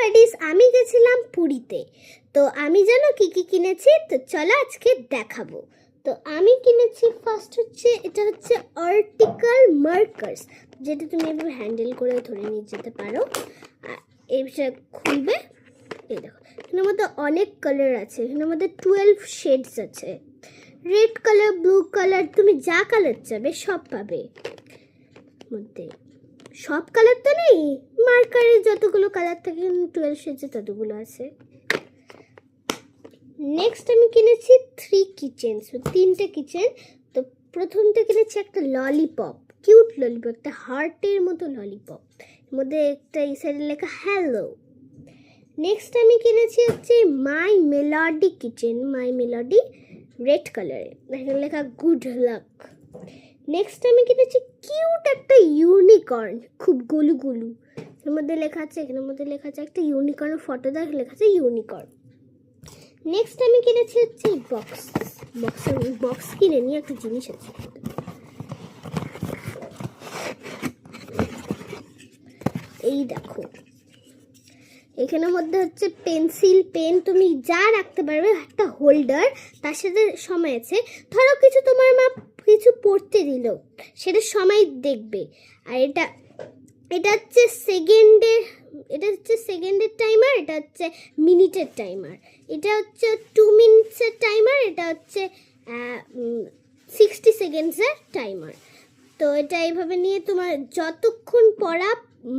Buddies, আমি গেছিলাম পুরীতে। তো আমি জানো কি কি কিনেছি, তো চলো আজকে দেখাবো। তো আমি কিনেছি ফার্স্ট হচ্ছে, এটা হচ্ছে আর্টিকেল মার্কার্স, যেটা তুমি এভাবে হ্যান্ডেল করে ধরে নিয়ে যেতে পারো। আর এই বিষয়ে খুলবে, এই দেখো এখানের মধ্যে অনেক কালার আছে, এখানের মধ্যে 12 শেডস আছে, রেড কালার, ব্লু কালার, তুমি যা কালার চাবে সব পাবে। মধ্যে সব কালার তো নেই, মার্কারের যতগুলো কালার থাকে 12 শেডসে ততগুলো আছে। নেক্সট আমি কিনেছি 3 কিচেন, তিনটে কিচেন। তো প্রথমটা কিনেছি একটা ললিপপ, কিউট ললিপপ, একটা হার্টের মতো ললিপপ, এর মধ্যে একটা এই সাইডে লেখা হ্যালো। নেক্সট আমি কিনেছি হচ্ছে মাই মেলোডি কিচেন, মাই মেলোডি, রেড কালারে, এখানে লেখা গুড লাক। নেক্সট আমি কিনেছি কিউট একটা ইউনিকর্ন, খুব গোলু গোলু, এর মধ্যে লেখা আছে, এখানের মধ্যে লেখা আছে একটা ইউনিকর্নের ফটো দেখ, লেখা আছে ইউনিকর্ন। নেক্সট আমি কিনেছি হচ্ছে বক্স কিনে নিয়ে একটা জিনিস আছে, এই দেখো এখানের মধ্যে হচ্ছে পেন্সিল, পেন, তুমি যা রাখতে পারবে, একটা হোল্ডার, তার সাথে সময় আছে। ধরো কিছু তোমার মা কিছু পড়তে দিল, সেটা সময় দেখবে। আর এটা হচ্ছে সেকেন্ডের টাইমার, এটা হচ্ছে মিনিটের টাইমার, এটা হচ্ছে 2 মিনিটসের টাইমার, এটা হচ্ছে 60 সেকেন্ডসের টাইমার। তো এটা এইভাবে নিয়ে তোমার যতক্ষণ পড়া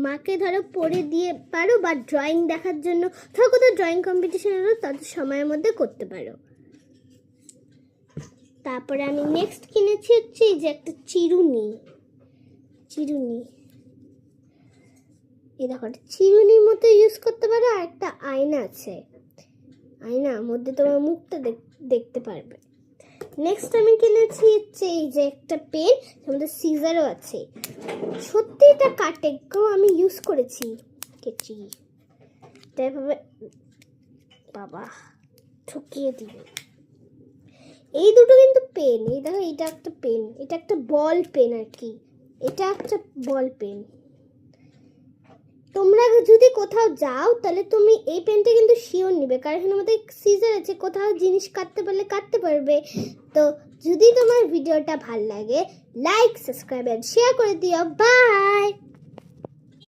মাকে ধরো পড়ে দিয়ে পারো, বা ড্রয়িং দেখার জন্য ধরো কোথাও ড্রয়িং কম্পিটিশন হলো, তত সময়ের মধ্যে করতে পারো। তারপরে আমি নেক্সট কিনেছি হচ্ছে এই যে একটা চিরুনি, এই দেখো চিরুনির মতো ইউজ করতে পারো। আর একটা আয়না আছে, আয়নার মধ্যে তোমার মুখটা দেখতে পারবে। নেক্সট আমি কিনেছি হচ্ছে এই যে একটা পেন, এর মধ্যে সিজারও আছে, সত্যি এটা কাটে, আমি ইউজ করেছি কেচি, তারপরে বাবা ঠকিয়ে দিবে। এই দুটো কিন্তু পেন, এই দেখো এটা একটা পেন, এটা একটা বল পেন আর কি, এটা একটা বল পেন। তোমরা যদি কোথাও যাও তাহলে তুমি এই পেনটা কিন্তু শিওর নিবে, কারণ এখানে মধ্যে সিজার আছে, কোথাও জিনিস কাটতে পারলে কাটতে পারবে। তো যদি তোমার ভিডিওটা ভালো লাগে, লাইক, সাবস্ক্রাইব এন্ড শেয়ার করে দিও। বাই।